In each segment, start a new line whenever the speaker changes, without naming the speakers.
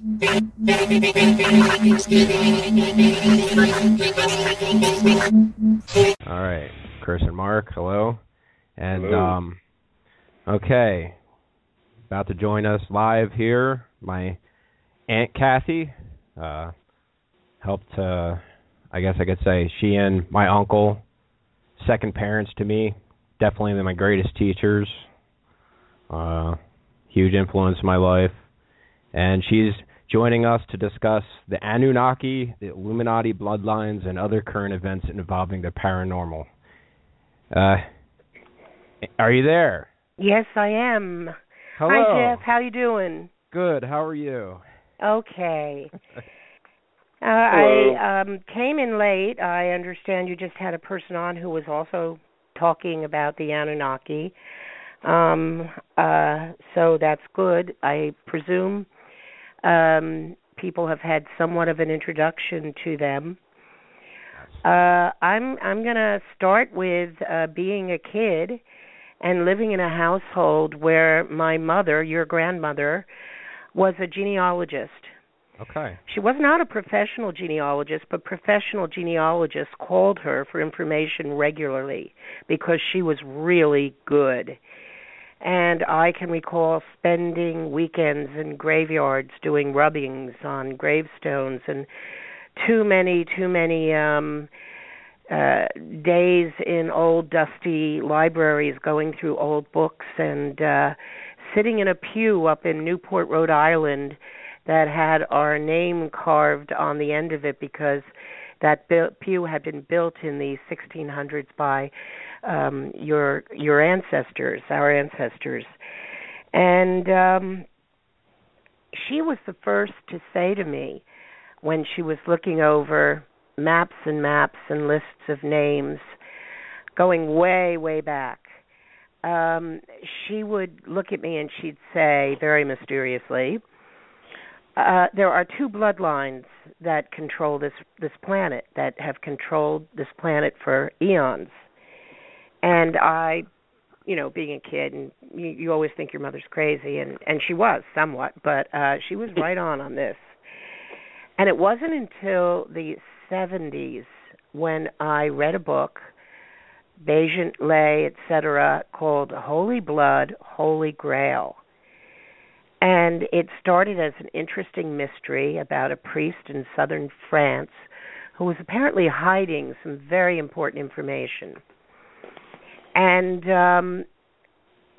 All right, Chris and Mark, hello. And,
Hello.
Okay, about to join us live here, my Aunt Kathy, helped, I guess I could say, she and my uncle, second parents to me, definitely my greatest teachers, huge influence in my life. And she's joining us to discuss the Anunnaki, the Illuminati Bloodlines, and other current events involving the paranormal. Are you there?
Yes, I am.
Hello.
Hi, Jeff. How you doing?
Good. How are you?
Okay.
Hello.
I came in late. I understand you just had a person on who was also talking about the Anunnaki. So that's good. I presume people have had somewhat of an introduction to them. I'm going to start with being a kid and living in a household where my mother, your grandmother, was a genealogist.
Okay.
She was not a professional genealogist, but professional genealogists called her for information regularly because she was really good. And I can recall spending weekends in graveyards doing rubbings on gravestones and too many days in old dusty libraries going through old books and sitting in a pew up in Newport, Rhode Island that had our name carved on the end of it because that pew had been built in the 1600s by your ancestors, our ancestors. And she was the first to say to me when she was looking over maps and lists of names going way, way back, she would look at me and she'd say very mysteriously, there are two bloodlines that control this planet, that have controlled this planet for eons. And I, being a kid, and you always think your mother's crazy, and she was somewhat, but she was right on this. And it wasn't until the 70s when I read a book, Bayesian Lay, etc., called Holy Blood, Holy Grail. And it started as an interesting mystery about a priest in southern France who was apparently hiding some very important information. And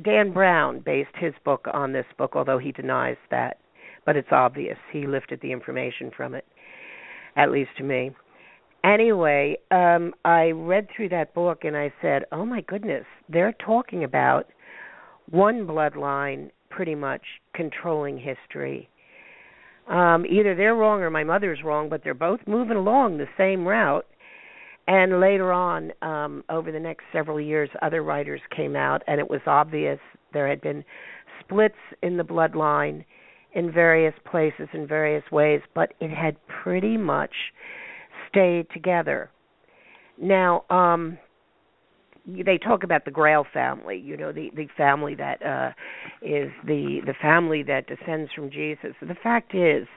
Dan Brown based his book on this book, although he denies that. But it's obvious. He lifted the information from it, at least to me. Anyway, I read through that book and I said, oh my goodness, they're talking about one bloodline pretty much controlling history. Either they're wrong or my mother's wrong, but they're both moving along the same route. And later on, over the next several years, other writers came out, and it was obvious there had been splits in the bloodline in various places, in various ways, but it had pretty much stayed together. Now, they talk about the Grail family, the family that is the family that descends from Jesus. The fact is,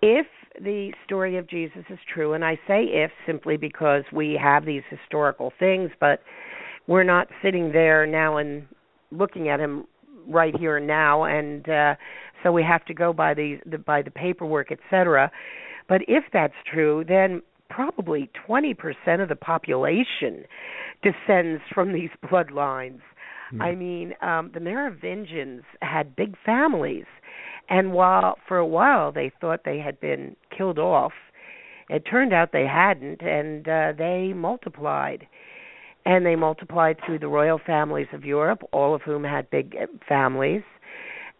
if the story of Jesus is true, and I say if simply because we have these historical things, but we're not sitting there now and looking at him right here and now, and so we have to go by the paperwork, etc. But if that's true, then probably 20% of the population descends from these bloodlines. I mean, the Merovingians had big families, and while for a while they thought they had been killed off, it turned out they hadn't, and they multiplied. And they multiplied through the royal families of Europe, all of whom had big families.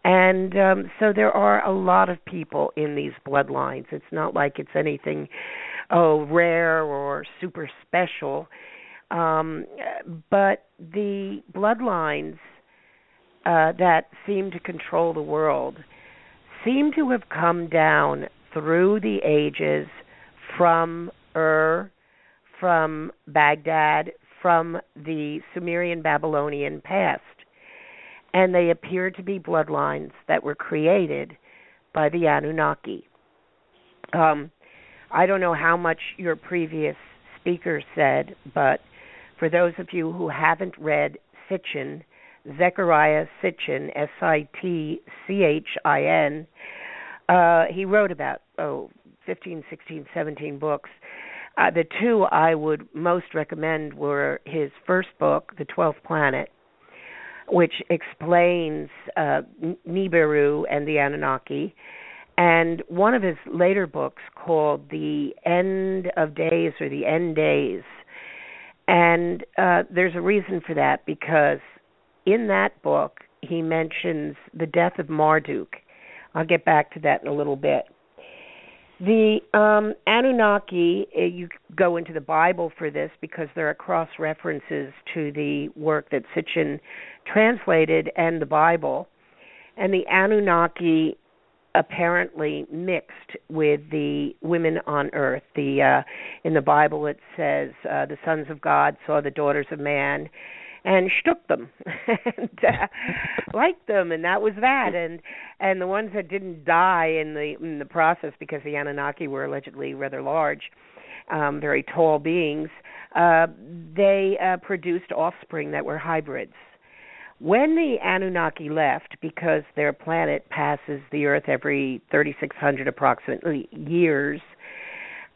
And so there are a lot of people in these bloodlines. It's not like it's anything, rare or super special. But the bloodlines that seem to control the world seem to have come down through the ages from from Baghdad, from the Sumerian Babylonian past. And they appear to be bloodlines that were created by the Anunnaki. I don't know how much your previous speaker said, but for those of you who haven't read Sitchin, Zecharia Sitchin, Sitchin, he wrote about 15, 16, 17 books. The two I would most recommend were his first book, The 12th Planet, which explains Nibiru and the Anunnaki, and one of his later books called The End of Days or The End Days. And there's a reason for that, because in that book he mentions the death of Marduk. I'll get back to that in a little bit. The Anunnaki, you go into the Bible for this because there are cross-references to the work that Sitchin translated and the Bible. And the Anunnaki apparently mixed with the women on earth. In the Bible it says the sons of God saw the daughters of man and shook them and liked them, and that was that. And the ones that didn't die in the process, because the Anunnaki were allegedly rather large, very tall beings, they produced offspring that were hybrids. When the Anunnaki left, because their planet passes the Earth every 3,600 approximately years,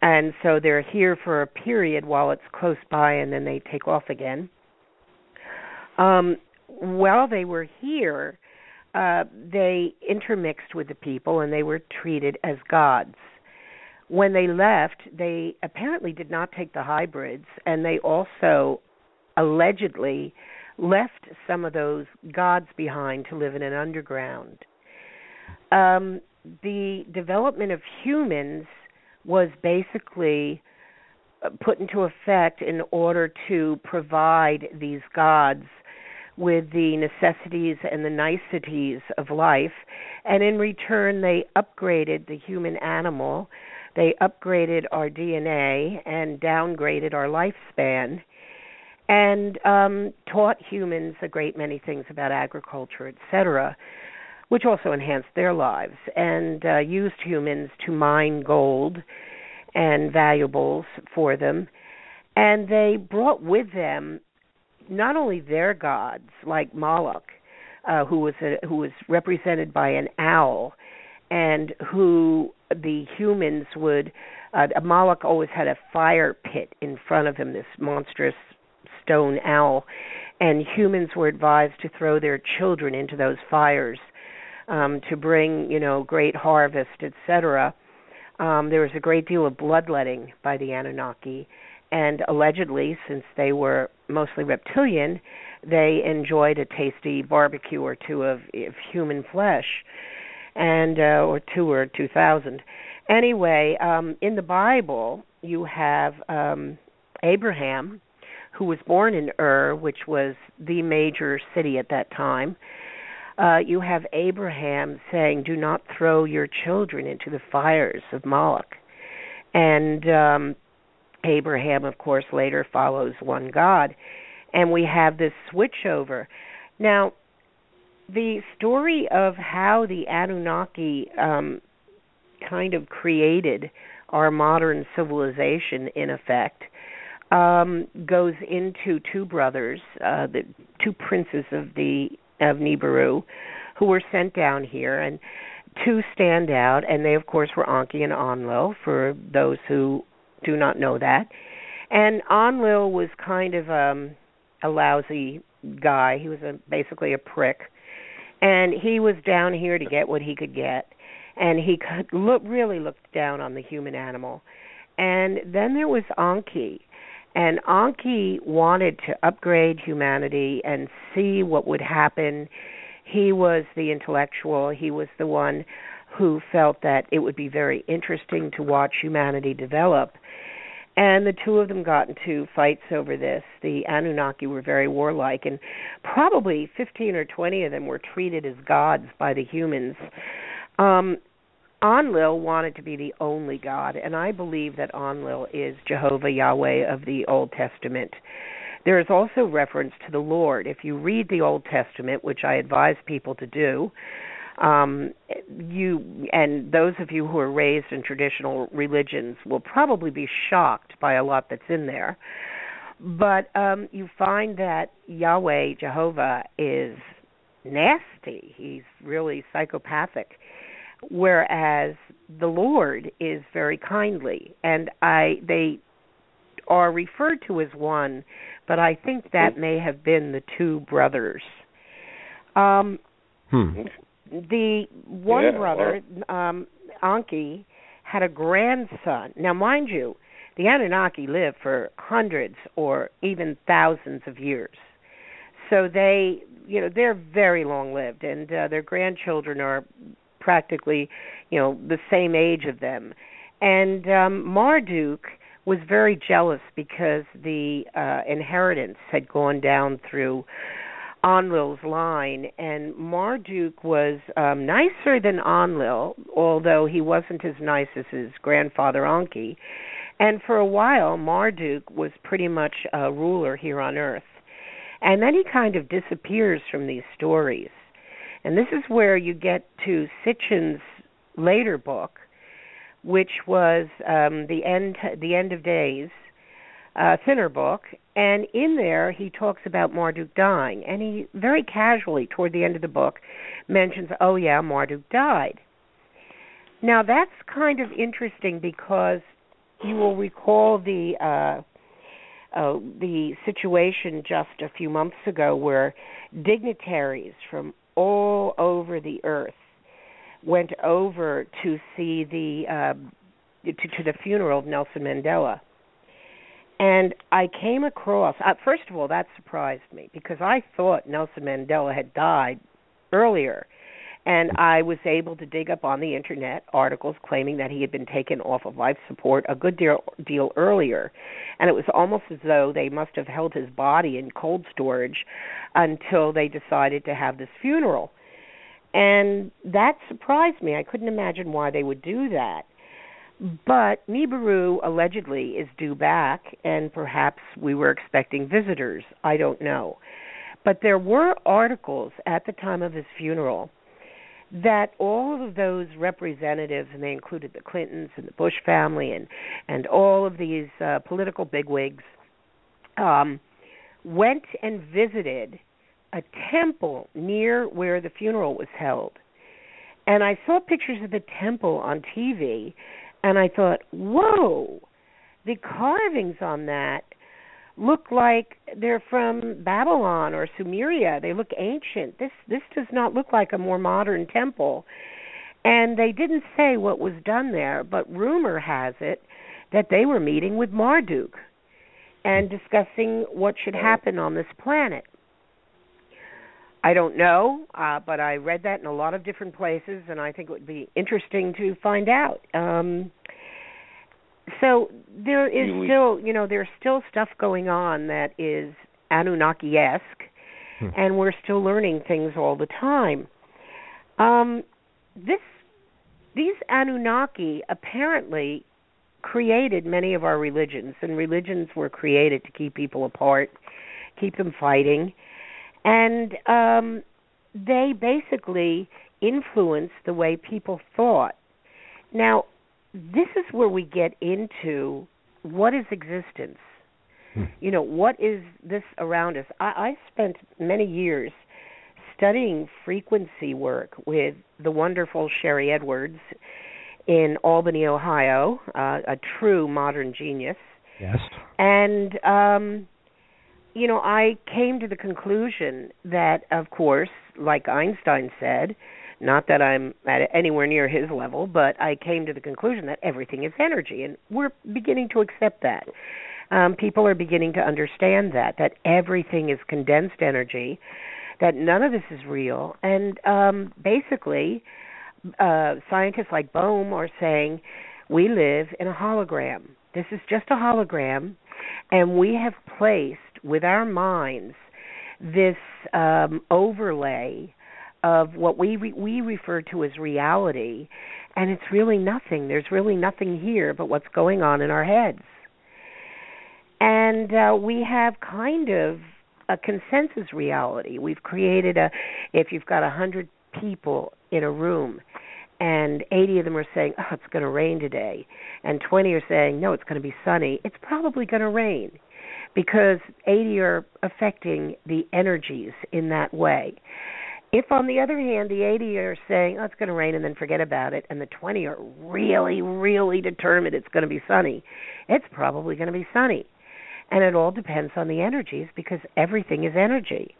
and so they're here for a period while it's close by, and then they take off again. While they were here, they intermixed with the people, and they were treated as gods. When they left, they apparently did not take the hybrids, and they also allegedly left some of those gods behind to live in an underground. The development of humans was basically put into effect in order to provide these gods with the necessities and the niceties of life, and in return they upgraded the human animal, they upgraded our DNA and downgraded our lifespan, and taught humans a great many things about agriculture, etc., which also enhanced their lives, and used humans to mine gold and valuables for them. And they brought with them not only their gods, like Moloch, who was represented by an owl, and who the humans would, Moloch always had a fire pit in front of him, this monstrous stone owl, and humans were advised to throw their children into those fires to bring, great harvest, etc. There was a great deal of bloodletting by the Anunnaki, and allegedly, since they were mostly reptilian, they enjoyed a tasty barbecue or two of human flesh, and or 2,000. Anyway, in the Bible, you have Abraham, who was born in Ur, which was the major city at that time. You have Abraham saying, "Do not throw your children into the fires of Moloch." And Abraham, of course, later follows one God. And we have this switchover. Now, the story of how the Anunnaki kind of created our modern civilization, in effect, goes into two brothers, the two princes of Nibiru, who were sent down here, and two stand out, and they, of course, were Enki and Enlil, for those who do not know that. And Enlil was kind of a lousy guy. He was basically a prick, and he was down here to get what he could get, and he really looked down on the human animal. And then there was Enki, and Enki wanted to upgrade humanity and see what would happen. He was the intellectual. He was the one who felt that it would be very interesting to watch humanity develop. And the two of them got into fights over this. The Anunnaki were very warlike, and probably 15 or 20 of them were treated as gods by the humans. Enlil wanted to be the only god, and I believe that Enlil is Jehovah Yahweh of the Old Testament. There is also reference to the Lord. If you read the Old Testament, which I advise people to do, And those of you who are raised in traditional religions will probably be shocked by a lot that's in there. But you find that Yahweh, Jehovah, is nasty. He's really psychopathic, whereas the Lord is very kindly. And they are referred to as one, but I think that may have been the two brothers. The one brother, Enki, had a grandson. Now, mind you, the Anunnaki live for hundreds or even thousands of years. So they're very long-lived, and their grandchildren are practically, the same age of them. And Marduk was very jealous because the inheritance had gone down through Enlil's line, and Marduk was nicer than Enlil, although he wasn't as nice as his grandfather Enki. And for a while, Marduk was pretty much a ruler here on Earth. And then he kind of disappears from these stories. And this is where you get to Sitchin's later book, which was the End of Days, thinner book. And in there, he talks about Marduk dying. And he very casually, toward the end of the book, mentions, oh yeah, Marduk died. Now, that's kind of interesting because you will recall the situation just a few months ago where dignitaries from all over the earth went over to see to the funeral of Nelson Mandela. And I came across, first of all, that surprised me because I thought Nelson Mandela had died earlier. And I was able to dig up on the Internet articles claiming that he had been taken off of life support a good deal earlier. And it was almost as though they must have held his body in cold storage until they decided to have this funeral. And that surprised me. I couldn't imagine why they would do that. But Nibiru allegedly is due back, and perhaps we were expecting visitors. I don't know. But there were articles at the time of his funeral that all of those representatives, and they included the Clintons and the Bush family and all of these political bigwigs, went and visited a temple near where the funeral was held. And I saw pictures of the temple on TV, and I thought, whoa, the carvings on that look like they're from Babylon or Sumeria. They look ancient. This does not look like a more modern temple. And they didn't say what was done there, but rumor has it that they were meeting with Marduk and discussing what should happen on this planet. I don't know, but I read that in a lot of different places, and I think it would be interesting to find out. So there is still, there's still stuff going on that is Anunnaki-esque, and we're still learning things all the time. These Anunnaki apparently created many of our religions, and religions were created to keep people apart, keep them fighting, and they basically influenced the way people thought. Now, this is where we get into what is existence. What is this around us? I spent many years studying frequency work with the wonderful Sherry Edwards in Albany, Ohio, a true modern genius.
Yes.
And, I came to the conclusion that, of course, like Einstein said, not that I'm at anywhere near his level, but I came to the conclusion that everything is energy, and we're beginning to accept that. People are beginning to understand that everything is condensed energy, that none of this is real, and basically scientists like Bohm are saying we live in a hologram. This is just a hologram, and we have placed with our minds this overlay of what we refer to as reality, and it's really nothing. There's really nothing here but what's going on in our heads. And we have kind of a consensus reality. We've created if you've got 100 people in a room, and 80 of them are saying, oh, it's going to rain today, and 20 are saying, no, it's going to be sunny, it's probably going to rain, because 80 are affecting the energies in that way. If, on the other hand, the 80 are saying, oh, it's going to rain, and then forget about it, and the 20 are really, really determined it's going to be sunny, it's probably going to be sunny. And it all depends on the energies, because everything is energy.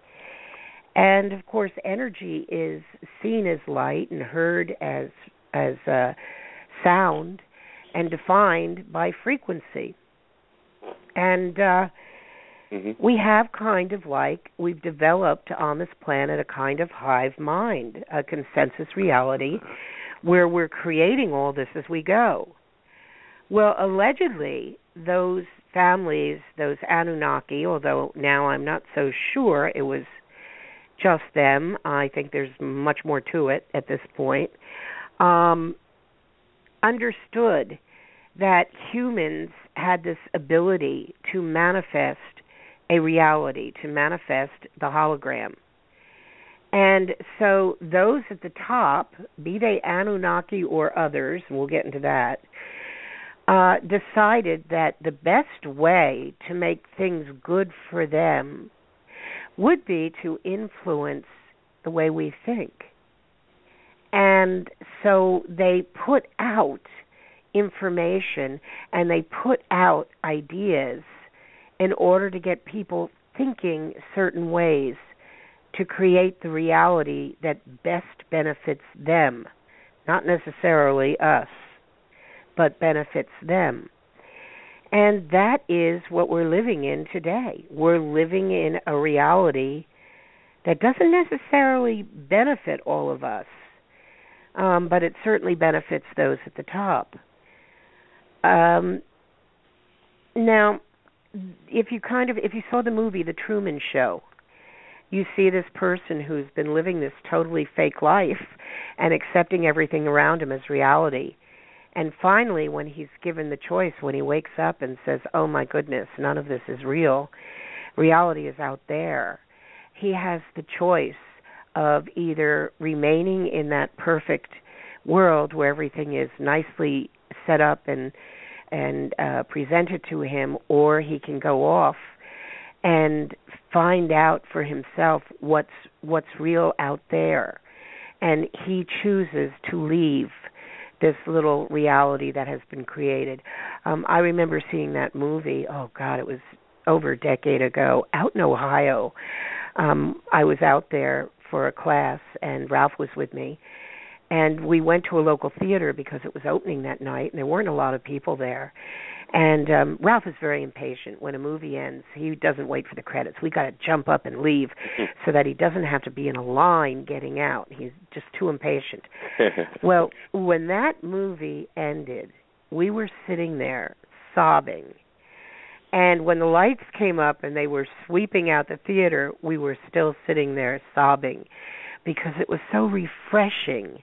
And, of course, energy is seen as light and heard as sound and defined by frequency. And we have kind of like, we've developed on this planet a kind of hive mind, a consensus reality, where we're creating all this as we go. Well, allegedly, those families, those Anunnaki, although now I'm not so sure it was just them, I think there's much more to it at this point, understood that humans had this ability to manifest a reality, to manifest the hologram. And so those at the top, be they Anunnaki or others, and we'll get into that, decided that the best way to make things good for them would be to influence the way we think. And so they put out information and they put out ideas in order to get people thinking certain ways to create the reality that best benefits them, not necessarily us, but benefits them. And that is what we're living in today. We're living in a reality that doesn't necessarily benefit all of us, but it certainly benefits those at the top. Now, if you saw the movie The Truman Show, you see this person who's been living this totally fake life and accepting everything around him as reality. And finally, when he's given the choice, when he wakes up and says, oh my goodness, none of this is real, reality is out there, he has the choice of either remaining in that perfect world where everything is nicely set up and presented to him, or he can go off and find out for himself what's real out there. And he chooses to leave this little reality that has been created. I remember seeing that movie, oh God, it was over a decade ago, out in Ohio. I was out there for a class, and Ralph was with me. And we went to a local theater because it was opening that night, and there weren't a lot of people there. And Ralph is very impatient. When a movie ends, he doesn't wait for the credits. We got to jump up and leave so that he doesn't have to be in a line getting out. He's just too impatient. Well, when that movie ended, we were sitting there sobbing. And when the lights came up and they were sweeping out the theater, we were still sitting there sobbing because it was so refreshing.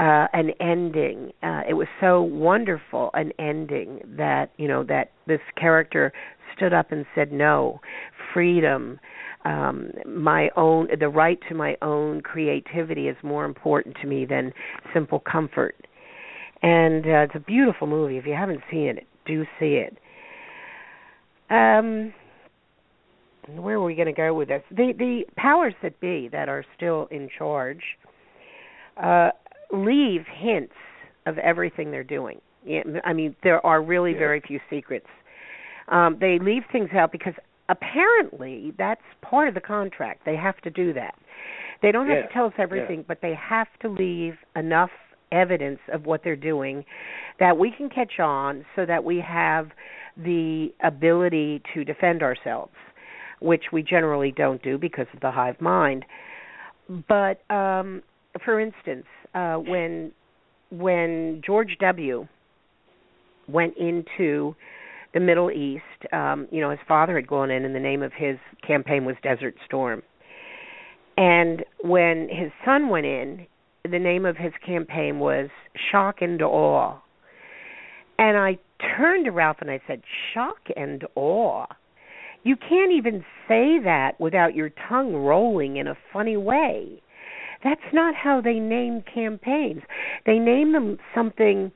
An ending. It was so wonderful an ending that, that this character stood up and said, no, freedom, the right to my own creativity is more important to me than simple comfort. And it's a beautiful movie. If you haven't seen it, do see it. Where are we going to go with this? The powers that be that are still in charge leave hints of everything they're doing. I mean, there are really very few secrets. They leave things out because apparently that's part of the contract. They have to do that. They don't have to tell us everything, but they have to leave enough evidence of what they're doing that we can catch on so that we have the ability to defend ourselves, which we generally don't do because of the hive mind. But for instance, when George W. went into the Middle East, his father had gone in the name of his campaign was Desert Storm. And when his son went in, the name of his campaign was Shock and Awe. And I turned to Ralph and I said, shock and awe? You can't even say that without your tongue rolling in a funny way. That's not how they name campaigns. They name them something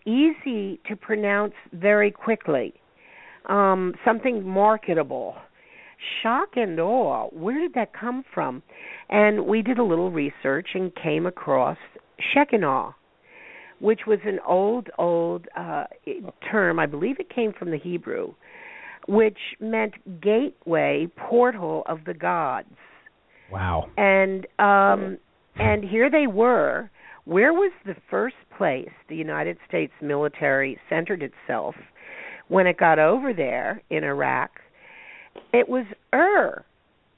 easy to pronounce very quickly, something marketable. Shock and awe. Where did that come from? And we did a little research and came across Shekinah, which was an old term. I believe it came from the Hebrew, which meant gateway, portal of the gods.
Wow.
And here they were. Where was the first place the United States military centered itself when it got over there in Iraq? It was Ur.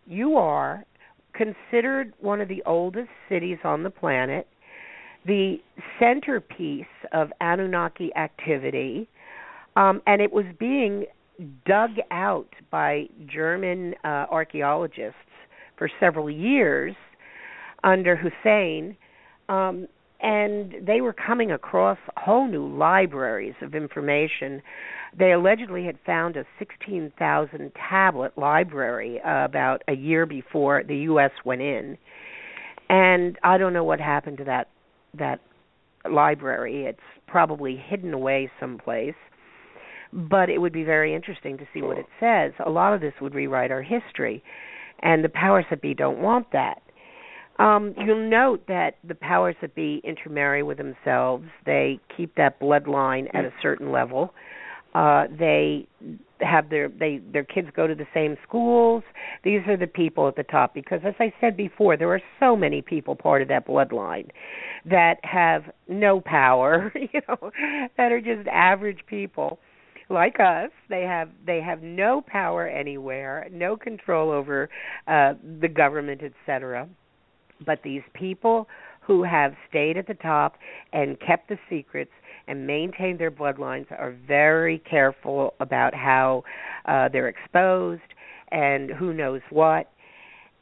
You are considered one of the oldest cities on the planet, the centerpiece of Anunnaki activity, and it was being dug out by German archaeologists for several years under Hussein, and they were coming across whole new libraries of information. They allegedly had found a 16,000 tablet library about a year before the U.S. went in, and I don't know what happened to that library. It's probably hidden away someplace, but it would be very interesting to see what it says. A lot of this would rewrite our history, and the powers that be don't want that. You'll note that the powers that be intermarry with themselves. They keep that bloodline at a certain level. They have their kids go to the same schools. These are the people at the top, because as I said before, there are so many people part of that bloodline that have no power, that are just average people like us. They have no power anywhere, no control over the government, etc. But these people who have stayed at the top and kept the secrets and maintained their bloodlines are very careful about how they're exposed and who knows what.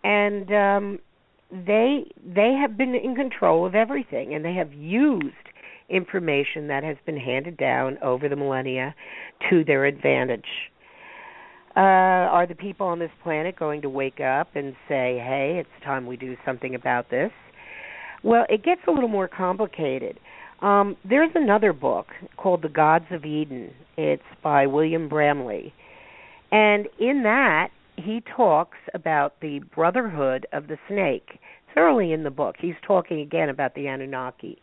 And they have been in control of everything, and they have used information that has been handed down over the millennia to their advantage. Are the people on this planet going to wake up and say, hey, it's time we do something about this? Well, it gets a little more complicated. There's another book called The Gods of Eden. It's by William Bramley. And in that, he talks about the Brotherhood of the Snake. It's early in the book. He's talking again about the Anunnaki.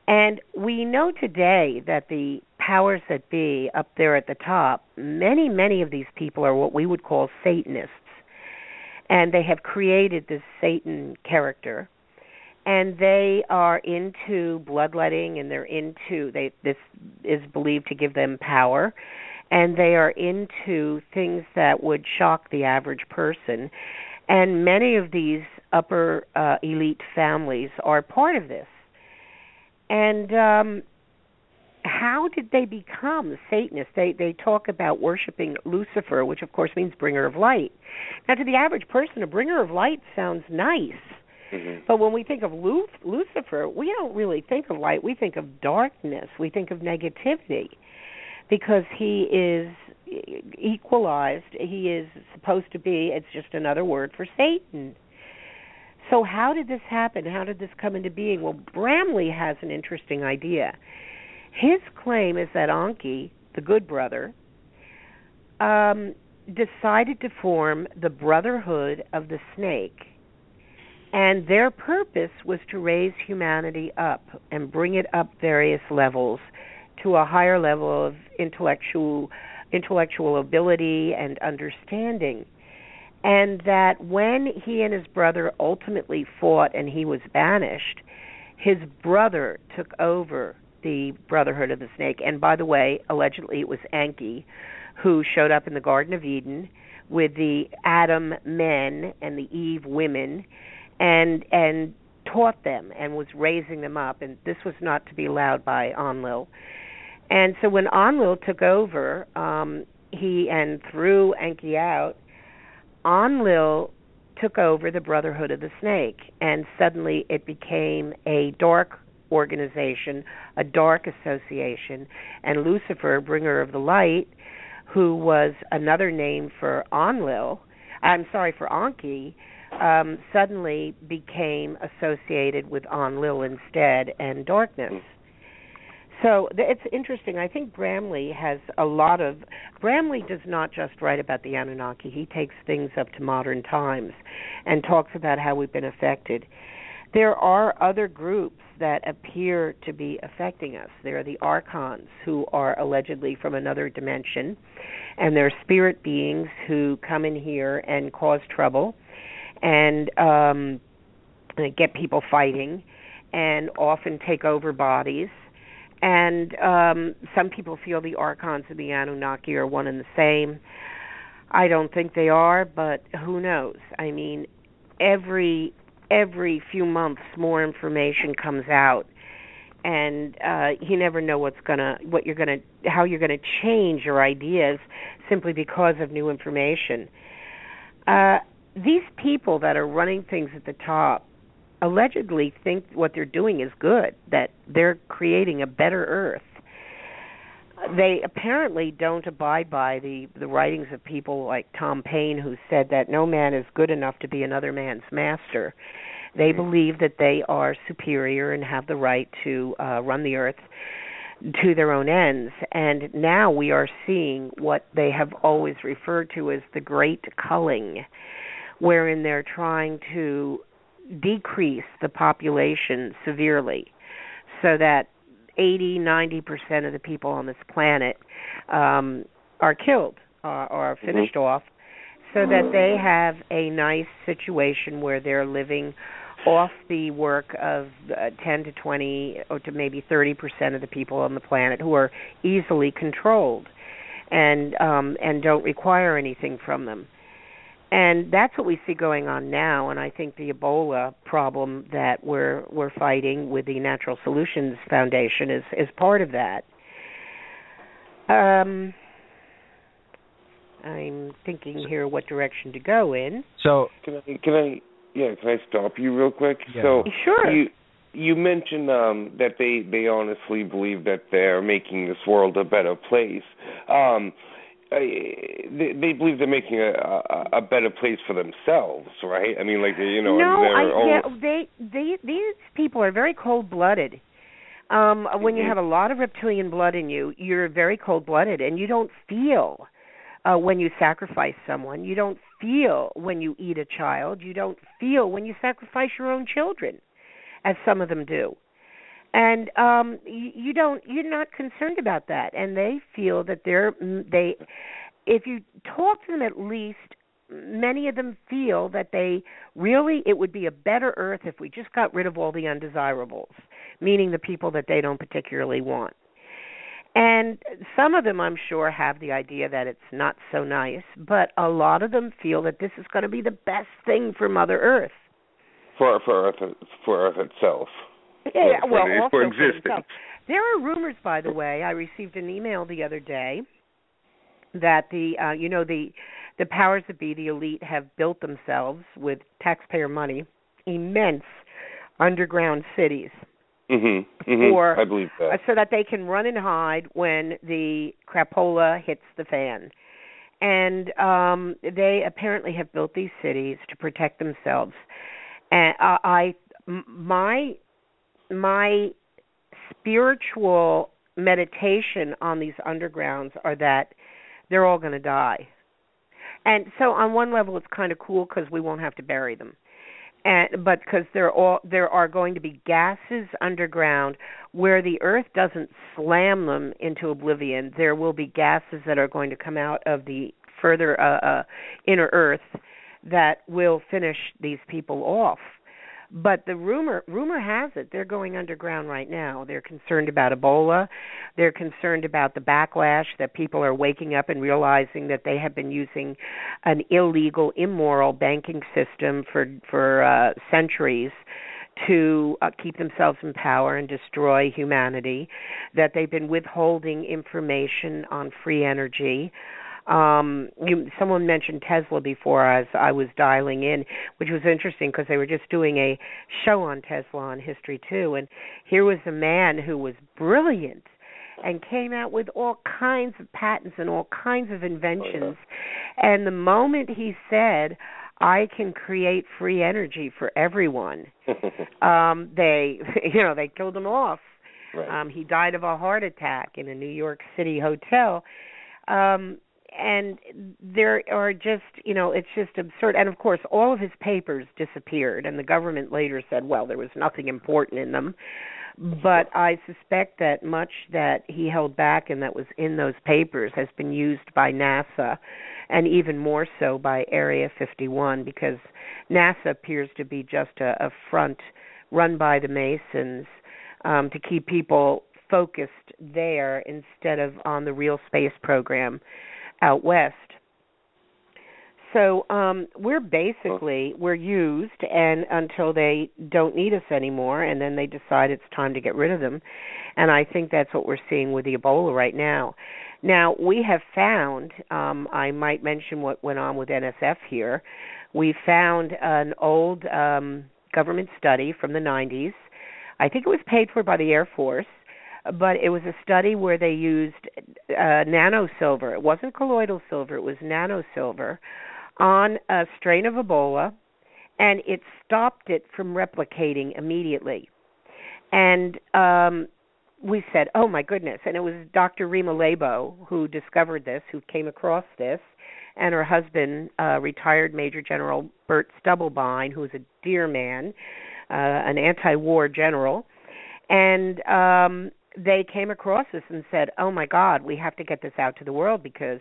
And we know today that the powers that be up there at the top, many, many of these people are what we would call Satanists. And they have created this Satan character. And they are into bloodletting, and this is believed to give them power. And they are into things that would shock the average person. And many of these upper elite families are part of this. And how did they become Satanists? They talk about worshiping Lucifer, which of course means bringer of light. Now, to the average person, a bringer of light sounds nice. Mm-hmm. But when we think of Lucifer, we don't really think of light. We think of darkness. We think of negativity, because he is equalized. He is supposed to be, it's just another word for Satan. So how did this happen? How did this come into being? Well, Bramley has an interesting idea. His claim is that Enki, the good brother, decided to form the Brotherhood of the Snake. And their purpose was to raise humanity up and bring it up various levels to a higher level of intellectual ability and understanding. And that when he and his brother ultimately fought and he was banished, his brother took over the Brotherhood of the Snake. And by the way, allegedly it was Enki who showed up in the Garden of Eden with the Adam men and the Eve women, and taught them and was raising them up. And this was not to be allowed by Enlil. And so when Enlil took over, he threw Enki out, Enlil took over the Brotherhood of the Snake, and suddenly it became a dark organization, a dark association, and Lucifer, bringer of the light, who was another name for Enki, suddenly became associated with Enlil instead and darkness. So it's interesting. I think Bramley has a lot of... Bramley does not just write about the Anunnaki. He takes things up to modern times and talks about how we've been affected. There are other groups that appear to be affecting us. There are the Archons, who are allegedly from another dimension, and they're spirit beings who come in here and cause trouble and get people fighting and often take over bodies. And some people feel the Archons and the Anunnaki are one and the same. I don't think they are, but who knows? I mean, every few months more information comes out, and you never know how you're gonna change your ideas simply because of new information. These people that are running things at the top allegedly think what they're doing is good, that they're creating a better Earth. They apparently don't abide by the writings of people like Tom Paine, who said that no man is good enough to be another man's master. They believe that they are superior and have the right to run the Earth to their own ends. And now we are seeing what they have always referred to as the Great Culling, wherein they're trying to decrease the population severely so that 80-90% of the people on this planet are killed or finished off, so that they have a nice situation where they're living off the work of 10 to 20 or to maybe 30% of the people on the planet who are easily controlled and don't require anything from them. And that's what we see going on now, and I think the Ebola problem that we're fighting with the Natural Solutions Foundation is part of that. I'm thinking here what direction to go in.
So
can I stop you real quick?
Yeah.
So
sure.
You mentioned that they honestly believe that they're making this world a better place. They believe they're making a better place for themselves, right? I mean, like, you know,
these people are very cold-blooded. When you have a lot of reptilian blood in you, you're very cold-blooded, and you don't feel when you sacrifice someone. You don't feel when you eat a child. You don't feel when you sacrifice your own children, as some of them do. And you're not concerned about that, and they feel that if you talk to them at least, many of them feel that it would be a better Earth if we just got rid of all the undesirables, meaning the people that they don't particularly want. And some of them, I'm sure, have the idea that it's not so nice, but a lot of them feel that this is going to be the best thing for Mother Earth. For
Earth itself.
Yeah, well, also
for existence.
There are rumors, by the way. I received an email the other day that the powers that be, the elite, have built themselves with taxpayer money immense underground cities.
I believe that.
So that they can run and hide when the crapola hits the fan. And they apparently have built these cities to protect themselves. And my spiritual meditation on these undergrounds are that they're all going to die. And so on one level it's kind of cool because we won't have to bury them. But because there are going to be gases underground where the Earth doesn't slam them into oblivion. There will be gases that are going to come out of the further inner Earth that will finish these people off. But the rumor has it they're going underground right now. They're concerned about Ebola. They're concerned about the backlash that people are waking up and realizing that they have been using an illegal, immoral banking system for centuries to keep themselves in power and destroy humanity, that they've been withholding information on free energy. Someone mentioned Tesla before as I was dialing in, which was interesting because they were just doing a show on Tesla on History 2, and here was a man who was brilliant and came out with all kinds of patents and all kinds of inventions. And the moment he said, I can create free energy for everyone. They killed him off.
Right.
He died of a heart attack in a New York City hotel. And there are just, it's just absurd. And, of course, all of his papers disappeared, and the government later said, well, there was nothing important in them. But I suspect that much that he held back and that was in those papers has been used by NASA, and even more so by Area 51, because NASA appears to be just a front run by the Masons to keep people focused there instead of on the real space program out west. So we're used and until they don't need us anymore, and then they decide it's time to get rid of them. And I think that's what we're seeing with the Ebola right now. Now, we have found, I might mention what went on with NSF here. We found an old government study from the 90s. I think it was paid for by the Air Force, but it was a study where they used nanosilver. It wasn't colloidal silver, it was nanosilver on a strain of Ebola, and it stopped it from replicating immediately. And we said, oh, my goodness. And it was Dr. Rima Labo who discovered this, who came across this, and her husband, retired Major General Bert Stubblebine, who was a dear man, an anti-war general. And they came across this and said, oh, my God, we have to get this out to the world because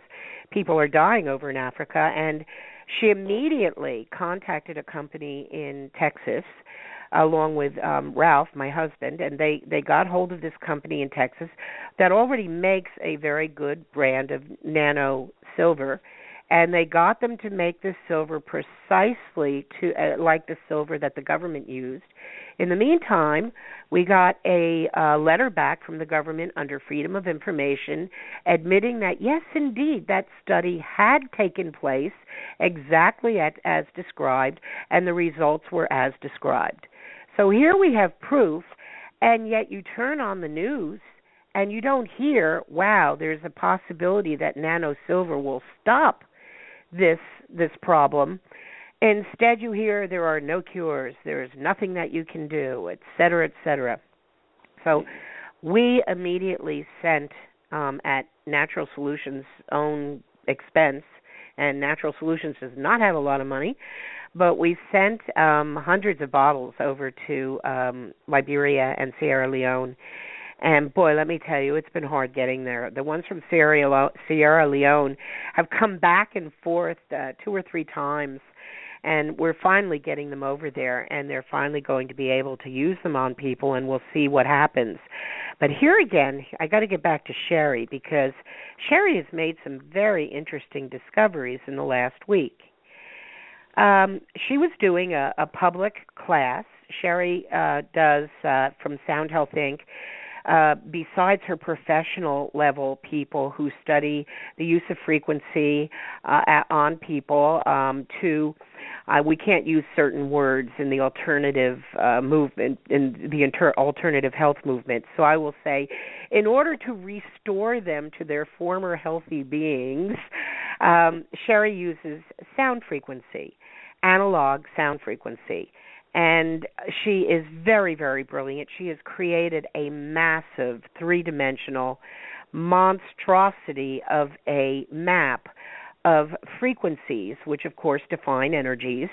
people are dying over in Africa. And she immediately contacted a company in Texas, along with Ralph, my husband, and they got hold of this company in Texas that already makes a very good brand of nano silver, and they got them to make this silver precisely to like the silver that the government used. In the meantime, we got a letter back from the government under Freedom of Information admitting that, yes, indeed, that study had taken place exactly as described, and the results were as described. So here we have proof, and yet you turn on the news and you don't hear, wow, there's a possibility that nano silver will stop this problem. Instead, you hear there are no cures, there's nothing that you can do, et cetera, et cetera. So we immediately sent at Natural Solutions' own expense, and Natural Solutions does not have a lot of money, but we sent hundreds of bottles over to Liberia and Sierra Leone. And, boy, let me tell you, it's been hard getting there. The ones from Sierra Leone have come back and forth 2 or 3 times, and we're finally getting them over there, and they're finally going to be able to use them on people, and we'll see what happens. But here again, I got to get back to Sherry, because Sherry has made some very interesting discoveries in the last week. She was doing a public class. Sherry does, from Sound Health Inc., besides her professional level people who study the use of frequency on people, we can't use certain words in the alternative movement, in the alternative health movement. So I will say, in order to restore them to their former healthy beings, Sherry uses sound frequency, analog sound frequency. And she is very, very brilliant. She has created a massive 3-dimensional monstrosity of a map of frequencies, which of course define energies.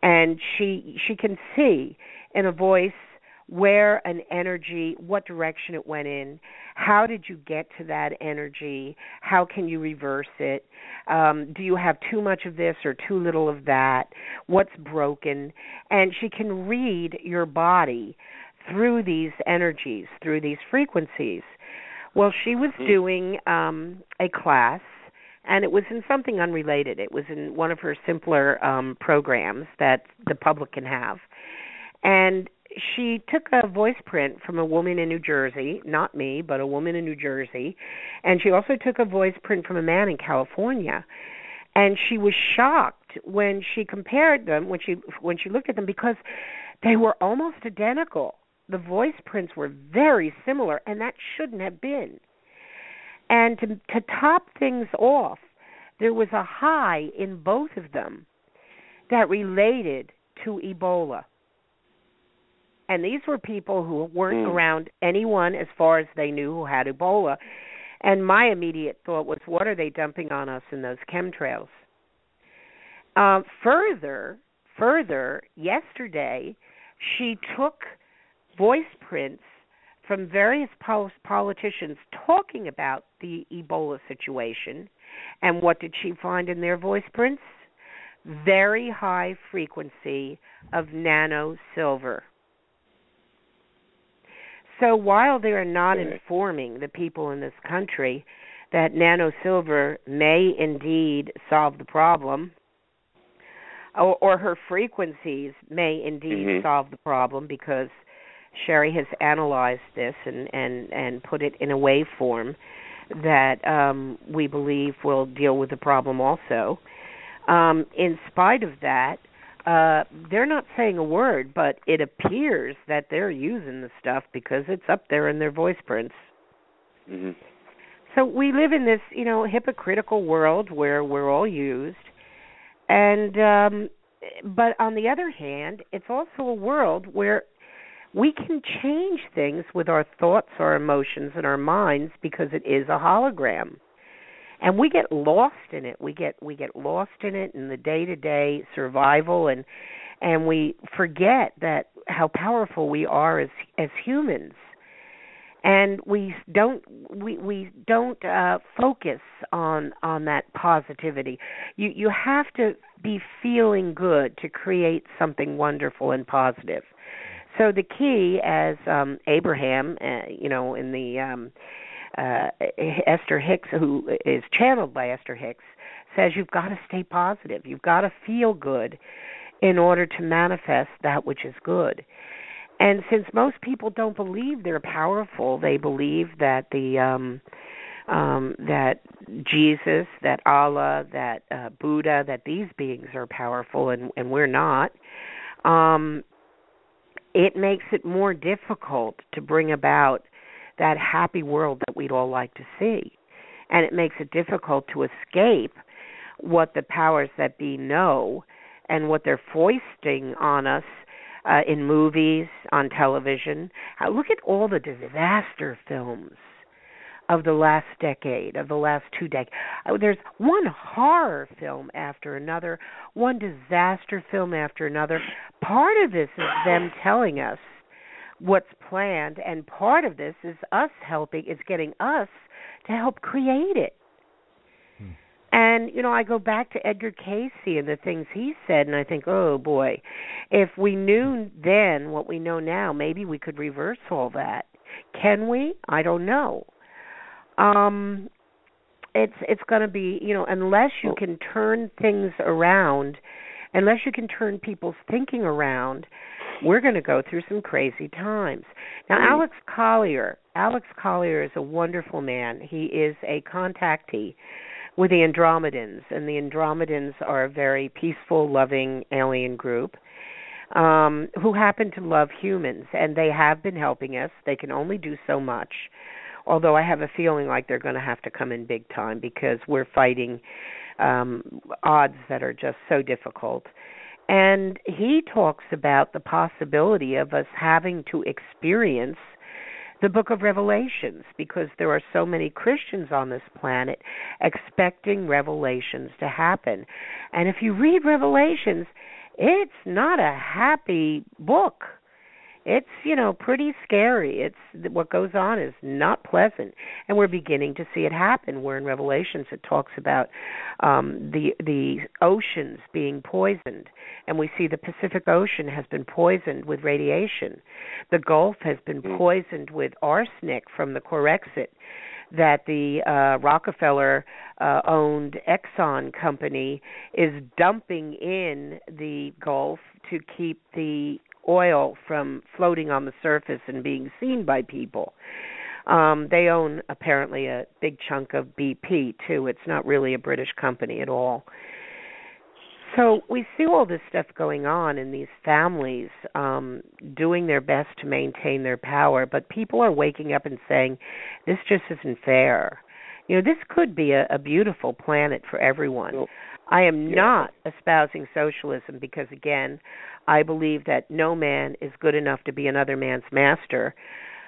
And she can see in a voice where an energy, what direction it went in, how did you get to that energy, how can you reverse it, do you have too much of this or too little of that, what's broken, and she can read your body through these energies, through these frequencies. Well, she was doing a class, and it was in something unrelated. It was in one of her simpler programs that the public can have. And she took a voice print from a woman in New Jersey, not me, but a woman in New Jersey, and she also took a voice print from a man in California. And she was shocked when she compared them, when she looked at them, because they were almost identical. The voice prints were very similar, and that shouldn't have been. And to top things off, there was a high in both of them. that related to Ebola. And these were people who weren't around anyone, as far as they knew, who had Ebola. And my immediate thought was, what are they dumping on us in those chemtrails? Further, yesterday, she took voice prints from various politicians talking about the Ebola situation. And what did she find in their voice prints? Very high frequency of nanosilver. So while they are not informing the people in this country that nanosilver may indeed solve the problem, or her frequencies may indeed solve the problem, because Sherry has analyzed this and put it in a waveform that we believe will deal with the problem also. In spite of that, they're not saying a word, but it appears that they're using the stuff because it's up there in their voice prints. So we live in this, hypocritical world where we're all used, and but on the other hand, it's also a world where we can change things with our thoughts, our emotions, and our minds, because it is a hologram. And we get lost in it. We get lost in it in the day-to-day survival, and we forget that how powerful we are as humans. And we don't focus on that positivity. You have to be feeling good to create something wonderful and positive. So the key, as Abraham, in the Esther Hicks, who is channeled by Esther Hicks, says you've got to stay positive. You've got to feel good in order to manifest that which is good. And since most people don't believe they're powerful, they believe that that Jesus, that Allah, that Buddha, that these beings are powerful, and we're not. It makes it more difficult to bring about that happy world that we'd all like to see. And it makes it difficult to escape what the powers that be know and what they're foisting on us in movies, on television. Look at all the disaster films of the last decade, of the last 2 decades. There's one horror film after another, one disaster film after another. Part of this is them telling us what's planned, and part of this is us getting us to help create it. And, I go back to Edgar Casey and the things he said, and I think, oh, boy, if we knew then what we know now, maybe we could reverse all that. Can we? I don't know. It's going to be, unless you can turn things around, unless you can turn people's thinking around, we're going to go through some crazy times. Now, Alex Collier is a wonderful man. He is a contactee with the Andromedans, and the Andromedans are a very peaceful, loving alien group who happen to love humans, and they have been helping us. They can only do so much, although I have a feeling like they're going to have to come in big time because we're fighting odds that are just so difficult. And he talks about the possibility of us having to experience the book of Revelations, because there are so many Christians on this planet expecting Revelations to happen. And if you read Revelations, it's not a happy book. It's, pretty scary. It's what goes on is not pleasant, and we're beginning to see it happen. Where in Revelations it talks about the oceans being poisoned, and we see the Pacific Ocean has been poisoned with radiation. The Gulf has been poisoned with arsenic from the Corexit that the Rockefeller-owned Exxon company is dumping in the Gulf to keep the oil from floating on the surface and being seen by people. They own apparently a big chunk of BP too. It's not really a British company at all. So we see all this stuff going on in these families doing their best to maintain their power, but people are waking up and saying, this just isn't fair. This could be a beautiful planet for everyone. I am not espousing socialism because, again, I believe that no man is good enough to be another man's master.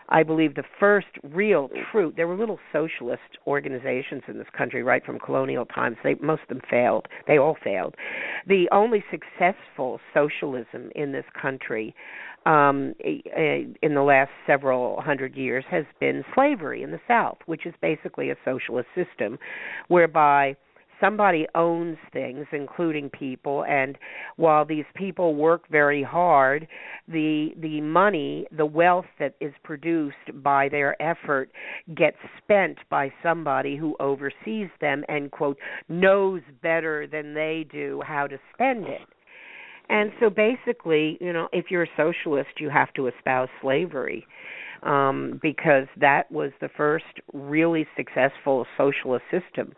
I believe the first real true, there were little socialist organizations in this country right from colonial times. Most of them failed. They all failed. The only successful socialism in this country in the last several hundred years has been slavery in the South, which is basically a socialist system whereby somebody owns things, including people, and while these people work very hard, the money, the wealth that is produced by their effort gets spent by somebody who oversees them and, quote, knows better than they do how to spend it. And so basically, if you're a socialist, you have to espouse slavery because that was the first really successful socialist system.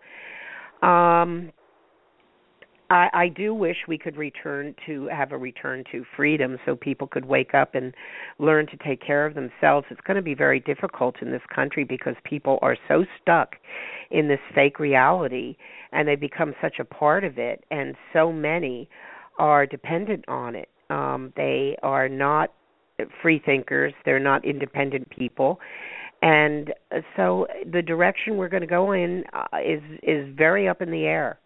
I do wish we could have a return to freedom so people could wake up and learn to take care of themselves. It's going to be very difficult in this country because people are so stuck in this fake reality and they become such a part of it, and so many are dependent on it. They are not free thinkers. They're not independent people. And so the direction we're going to go in is very up in the air.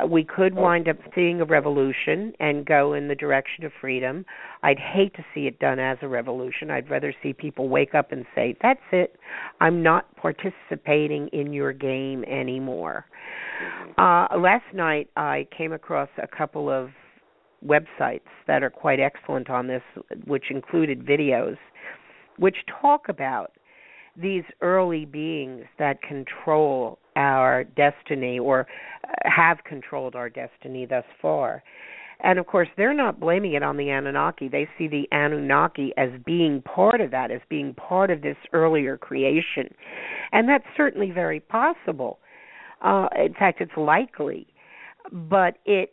We could wind up seeing a revolution and go in the direction of freedom. I'd hate to see it done as a revolution. I'd rather see people wake up and say, that's it, I'm not participating in your game anymore. Last night I came across a couple of websites that are quite excellent on this, which included videos, which talk about these early beings that control our destiny or have controlled our destiny thus far. And, of course, they're not blaming it on the Anunnaki. They see the Anunnaki as being part of that, as being part of this earlier creation. And that's certainly very possible. In fact, it's likely. But it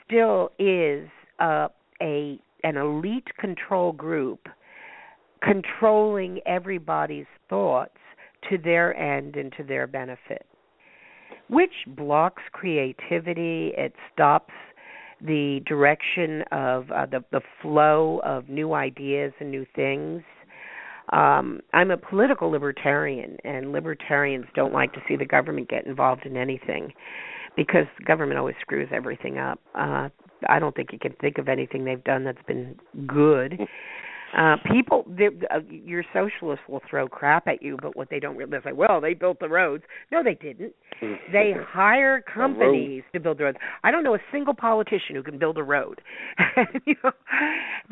still is an elite control group controlling everybody's thoughts to their end and to their benefit, which blocks creativity. It stops the direction of the flow of new ideas and new things. I'm a political libertarian, and libertarians don't like to see the government get involved in anything because the government always screws everything up. I don't think you can think of anything they've done that's been good. Your socialists will throw crap at you, but what they don't realize, like, well, they built the roads. No, they didn't. They hire companies to build the roads. I don't know a single politician who can build a road.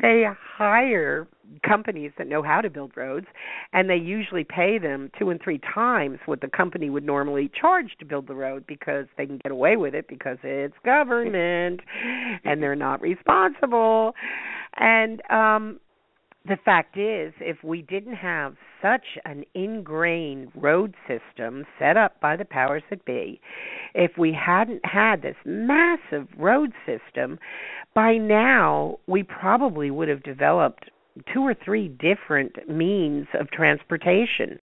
They hire companies that know how to build roads, and they usually pay them 2 and 3 times what the company would normally charge to build the road because they can get away with it because it's government and they're not responsible. And the fact is, if we didn't have such an ingrained road system set up by the powers that be, if we hadn't had this massive road system, by now we probably would have developed 2 or 3 different means of transportation.